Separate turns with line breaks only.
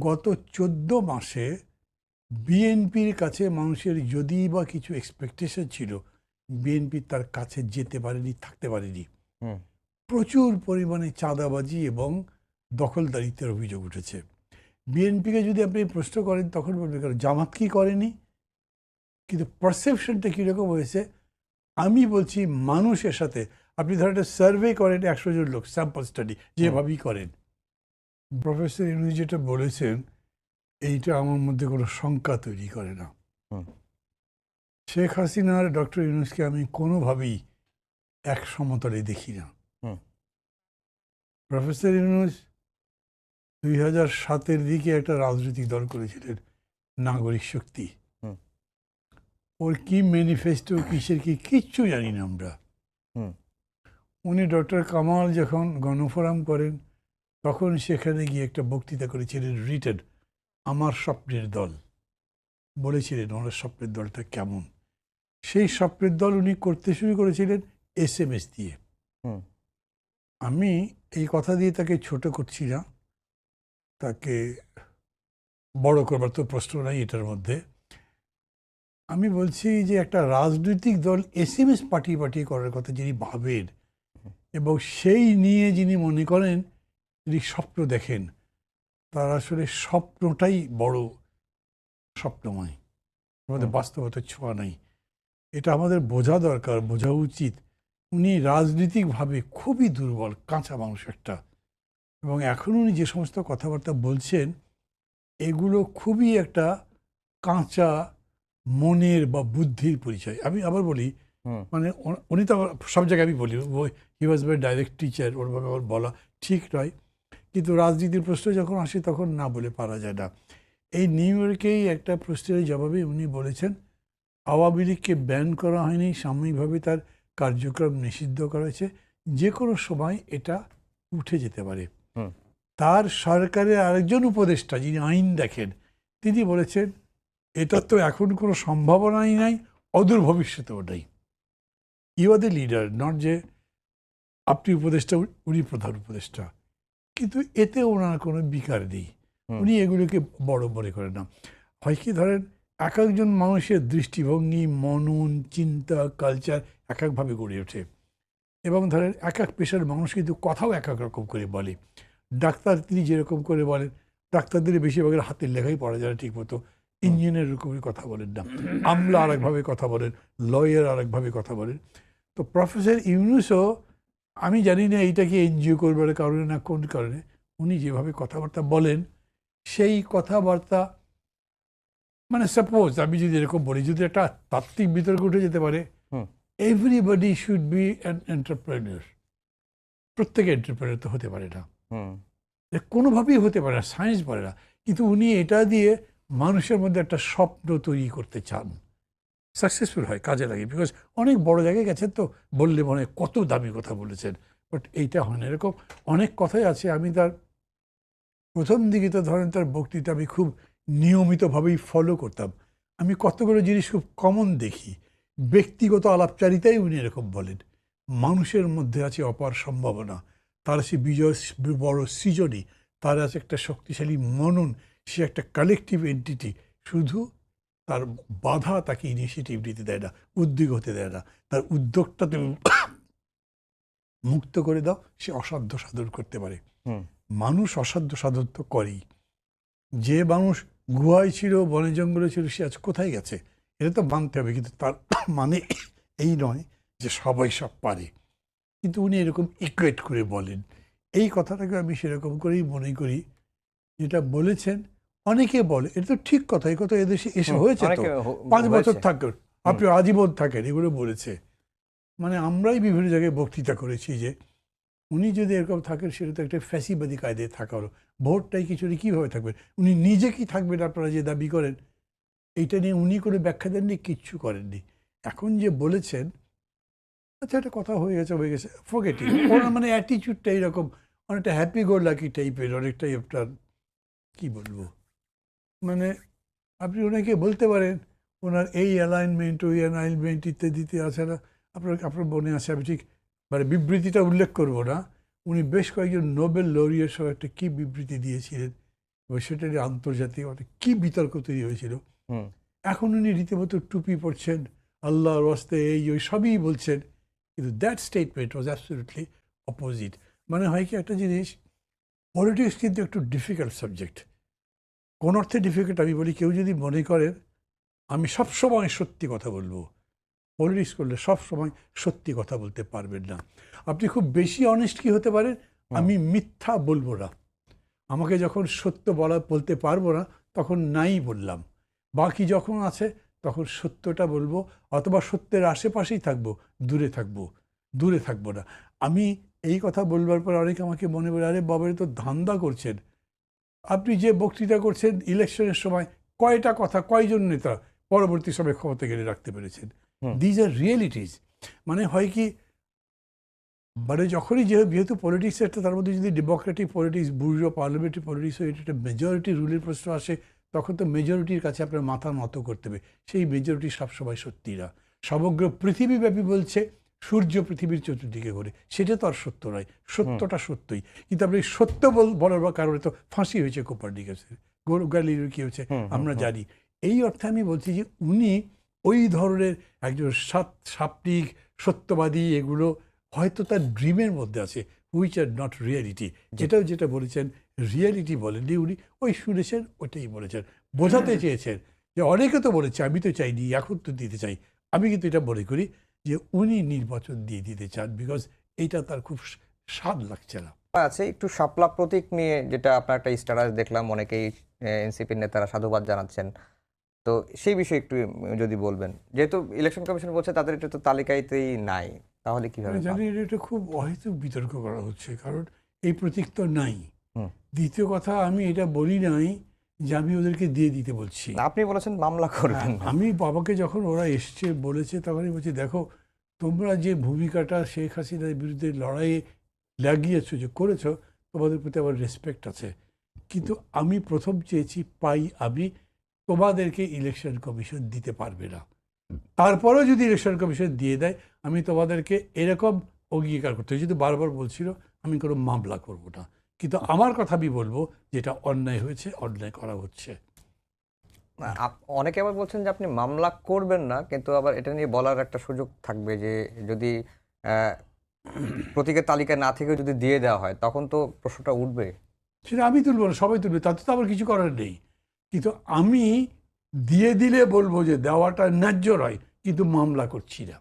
গত 14 মাসে বিএনপির কাছে মানুষের যদি বা কিছু এক্সপেকটেশন ছিল, বিএনপি তার কাছে যেতে পারেনি, থাকতে পারেনি। প্রচুর পরিমাণে চাঁদাবাজি এবং দখলদারিত্বের অভিযোগ উঠেছে। বিএনপিকে যদি আপনি প্রশ্ন করেন তখন বলবে কারণ জামাত কি করেনি, কিন্তু পারসেপশনটা কীরকম হয়েছে আমি বলছি মানুষের সাথে। আপনি ধরেন একটা সার্ভে করেন 100 জন লোক, স্যাম্পল স্টাডি যেভাবেই করেন, প্রফেসর ইউনূস যেটা বলেছেন এইটা আমার মধ্যে কোনো শঙ্কা তৈরি করে না। শেখ হাসিনার ডক্টর ইউনূসকে আমি কোনোভাবেই এক সমতলে দেখি না। প্রফেসর ইউনূস 2007-এর দিকে একটা রাজনৈতিক দল করেছিলেন, নাগরিক শক্তি। ওর কি ম্যানিফেস্টো, কিসের কি, কিচ্ছু জানি না আমরা। উনি ডক্টর কামাল যখন গণফোরাম করেন তখন সেখানে গিয়ে একটা বক্তৃতা করেছিলেন রিটেন, আমার স্বপ্নের দল বলেছিলেন ওনার স্বপ্নের দলটা কেমন। সেই স্বপ্নের দল উনি করতে শুরু করেছিলেন SMS দিয়ে। আমি এই কথা দিয়ে তাকে ছোট করছি না, তাকে বড় করবার তো প্রশ্ন নাই এটার মধ্যে। আমি বলছি যে একটা রাজনৈতিক দল SMS পাঠিয়ে করার কথা যিনি ভাবেন এবং সেই নিয়ে যিনি মনে করেন, যিনি স্বপ্ন দেখেন, তার আসলে স্বপ্নটাই বড় স্বপ্নময়, আমাদের বাস্তবতার ছোঁয়া নাই। এটা আমাদের বোঝা দরকার, বোঝা উচিত। উনি রাজনৈতিকভাবে খুবই দুর্বল, কাঁচা মানুষ একটা, এবং এখন উনি যে সমস্ত কথাবার্তা বলছেন এগুলো খুবই একটা কাঁচা মনের বা বুদ্ধির পরিচয়। আমি আবার বলি, মানে উনি তো সব জায়গায় আমি বলি হি ওয়াজ মাই ডাইরেক্ট টিচার, ওরভাবে আমার বলা ঠিক নয়, কিন্তু রাজনীতির প্রশ্ন যখন আসে তখন না বলে পারা যায় না। এই নিউ ইয়র্কেই একটা প্রশ্নের জবাবে উনি বলেছেন আওয়ামী লীগকে ব্যান করা হয়নি, সাময়িকভাবে তার কার্যক্রম নিষিদ্ধ করা হয়েছে, যে কোনো সময় এটা উঠে যেতে পারে। তার সরকারের আরেকজন উপদেষ্টা যিনি আইন দেখেন তিনি বলেছেন এটা তো এখন কোনো সম্ভাবনাই নাই, অদূর ভবিষ্যতেও নাই। You are the leader, not যে আপনি উপদেষ্টা উনি প্রধান উপদেষ্টা, কিন্তু এতে ওনার কোনো বিকার নেই, উনি এগুলোকে বড় মনে করেন না। হয় কি ধরেন এক একজন মানুষের দৃষ্টিভঙ্গি, মনন, চিন্তা, কালচার এক একভাবে গড়ে ওঠে, এবং ধরেন এক এক পেশার মানুষ কিন্তু কথাও এক এক রকম করে বলে। ডাক্তার তিনি যেরকম করে বলেন, ডাক্তারদের বেশিরভাগের হাতের লেখাই পড়া যায় ঠিক মতো, ইঞ্জিনিয়ার এরকমই কথা বলেন না, আমলা আরেকভাবে কথা বলেন, লয়ার আরেকভাবে কথা বলেন। তো প্রফেসর ইউনূসও আমি জানি না এইটাকে এনজিও করবার কারণে না কোন কারণে উনি যেভাবে কথাবার্তা বলেন সেই কথাবার্তা, মানে সাপোজ আমি যদি এরকম বলি, যদি একটা তাত্ত্বিক বিতর্ক উঠে যেতে পারে, everybody should be an entrepreneur, প্রত্যেকে এন্টারপ্রেনিউর তো হতে পারে না, কোনোভাবেই হতে পারে না, সায়েন্স পারে না, কিন্তু উনি এটা দিয়ে মানুষের মধ্যে একটা স্বপ্ন তৈরি করতে চান, সাকসেসফুল হয়, কাজে লাগে। বিকজ অনেক বড় জায়গায় গেছেন তো, বললে মনে হয় কত দামি কথা বলেছেন, বাট এইটা হয় না। এরকম অনেক কথাই আছে। আমি তার প্রথম দিকে তো ধরেন তার বক্তৃতা আমি খুব নিয়মিতভাবেই ফলো করতাম। আমি কতগুলো জিনিস খুব কমন দেখি। ব্যক্তিগত আলাপচারিতাই উনি এরকম বলেন, মানুষের মধ্যে আছে অপার সম্ভাবনা, তার আছে বিজয়, বড় সৃজনী, তার আছে একটা শক্তিশালী মনন, সে একটা কালেকটিভ এন্টিটি, শুধু তার বাধা তাকে ইনিশিয়েটিভ নিতে দেয় না, উদ্যোগ হতে দেয় না। তার উদ্যোগটা তুমি মুক্ত করে দাও, সে অসাধ্য সাধন করতে পারে। মানুষ অসাধ্য সাধন তো করেই। যে মানুষ গুহায় ছিল, বনে জঙ্গলে ছিল, সে আজ কোথায় গেছে এটা তো মানতে হবে, কিন্তু তার মানে এই নয় যে সবাই সব পারে। কিন্তু উনি এরকম ইকুয়েট করে বলেন, এই কথাটাকে আমি সেরকম করেই মনে করি। যেটা বলেছেন অনেকে বলে এটা তো ঠিক কথা, এই কথা এদেশে এসে হয়েছে তো, 5 বছর থাকেন আপনি আজীবন থাকেন, এগুলো বলেছে। মানে আমরাই বিভিন্ন জায়গায় বক্তৃতা করেছি যে উনি যদি এরকম থাকেন সেটা তো একটা ফ্যাসিবাদী কায়দায় থাকা হলো। ভোটটাই কিছু কীভাবে থাকবেন, উনি নিজে কি থাকবেন আপনারা যে দাবি করেন, এইটা নিয়ে উনি কোনো ব্যাখ্যা দেননি, কিচ্ছু করেননি। এখন যে বলেছেন আচ্ছা একটা কথা হয়ে গেছে ফরগেটিং, ওনার মানে অ্যাটিচিউডটা এইরকম অনেকটা হ্যাপি গো লাকি টাইপের, অনেকটাই আপনার কী বলবো, মানে আপনি ওনাকে বলতে পারেন ওনার এই অ্যালাইনমেন্ট, ওই অ্যালাইনমেন্ট ইত্যাদিতে আছে না, আপনার মনে আছে, আমি ঠিক মানে বিবৃতিটা উল্লেখ করবো না, উনি বেশ কয়েকজন নোবেল লরিয়ের সহ একটা কী বিবৃতি দিয়েছিলেন, এবং সেটা নিয়ে আন্তর্জাতিক কি বিতর্ক তৈরি হয়েছিল। এখন উনি রীতিমতো টুপি পরছেন, আল্লাহর ওয়াস্তে এই ওই সবই বলছেন, কিন্তু that statement was absolutely opposite. মানে হয় কি একটা জিনিস, পলিটিক্স কিন্তু একটু ডিফিকাল্ট সাবজেক্ট। কোন অর্থে ডিফিকাল্ট আমি বলি, কেউ যদি মনে করেন আমি সবসময় সত্যি কথা বলবো, পলিটিক্স করলে সবসময় সত্যি কথা বলতে পারবেন না। আপনি খুব বেশি অনেস্ট কি হতে পারেন, আমি মিথ্যা বলবো না, আমাকে যখন সত্য বলতে পারবো না তখন নাই বললাম, বাকি যখন আছে তখন সত্যটা বলবো, অথবা সত্যের আশেপাশেই থাকবো, দূরে থাকবো না। আমি এই কথা বলবার পর অনেকে আমাকে মনে বলে, আরে বাবারে তো ধান্দা করছেন আপনি, যে বক্তৃতা করছেন ইলেকশনের সময় কয়টা কথা কয়জন নেতা পরবর্তী সময় ক্ষমতা গেলে রাখতে পেরেছেন। These are realities. মানে হয় কি, মানে যখনই যেহেতু পলিটিক্স একটা, তার মধ্যে যদি Democratic politics, bourgeois parliamentary politics হয়, এটা একটা মেজরিটি রুলের প্রশ্ন আসে, তখন তো মেজরিটির কাছে আপনার মাথা নত করতে হবে। সেই মেজরিটি সবসময় সত্যি না। সমগ্র পৃথিবীব্যাপী বলছে সূর্য পৃথিবীর চতুর্দিকে ঘোরে, সেটা তো আর সত্য নয়, সত্যটা সত্যই। কিন্তু আপনি সত্য বলার কারণে তো ফাঁসি হয়েছে কোপারনিকাসের, গ্যালিলিওর কি হয়েছে আমরা জানি। এই অর্থে আমি বলছি যে উনি ওই ধরনের একজন সাত্ত্বিক সত্যবাদী, এগুলো হয়তো তার ড্রিমের মধ্যে আছে, হুইচ আর নট রিয়েলিটি। যেটা বলেছেন রিয়েলিটি বলেননি উনি, ওই শুনেছেন ওইটাই বলেছেন, বোঝাতে চেয়েছেন যে অনেকে তো বলেছে আমি তো চাইনি, এখন তো দিতে চাই। আমি কিন্তু এটা মনে করি যে উনি নির্বাচন দিয়ে দিতে চান, বিকজ এইটা তার খুব স্বাদ লাগছে না।
আছে একটু শাপলা প্রতীক নিয়ে, যেটা আপনার একটা স্ট্যাটাস দেখলাম, অনেকেই এনসিপির নেতারা সাধুবাদ জানাচ্ছেন, তো সেই বিষয়ে একটু যদি বলবেন, যেহেতু ইলেকশন কমিশন বলছে তাদের এটা তো তালিকাতেই নাই, তাহলে কিভাবে?
জানি এটা খুব অহেতুক বিতর্ক করা হচ্ছে, কারণ এই প্রতীক তো নাই। দ্বিতীয় কথা, আমি এটা বলি নাই যে আমি ওদেরকে দিয়ে দিতে বলছি।
আপনি বলেছেন মামলা করবেন।
আমি বাবাকে যখন ওরা এসছে বলেছে, তখনই বলছি দেখো তোমরা যে ভূমিকাটা শেখ হাসিনার বিরুদ্ধে লড়াইয়ে লাগিয়েছো, যে করেছো, তোমাদের প্রতি আমার রেসপেক্ট আছে, কিন্তু আমি প্রথম চেয়েছি আমি তোমাদেরকে ইলেকশন কমিশন দিতে পারবে না। তারপরেও যদি ইলেকশন কমিশন দিয়ে দেয়, আমি তোমাদেরকে এরকম অঙ্গীকার করতে, যেহেতু বারবার বলছিল আমি কোনো মামলা করব না, কিন্তু আমার কথা আমি বলবো যেটা অন্যায় হয়েছে, অন্যায় করা হচ্ছে।
অনেকে আবার বলছেন যে আপনি মামলা করবেন না, কিন্তু আবার এটা নিয়ে বলার একটা সুযোগ থাকবে যে যদি প্রতীকের তালিকায় না থেকে যদি দিয়ে দেওয়া হয়, তখন তো প্রশ্নটা উঠবে।
সেটা আমি তুলব না, সবাই তুলবে, তাতে তো আবার কিছু করার নেই। কিন্তু আমি দিয়ে দিলে বলবো যে দেওয়াটা ন্যায্য নয়, কিন্তু মামলা করছি না।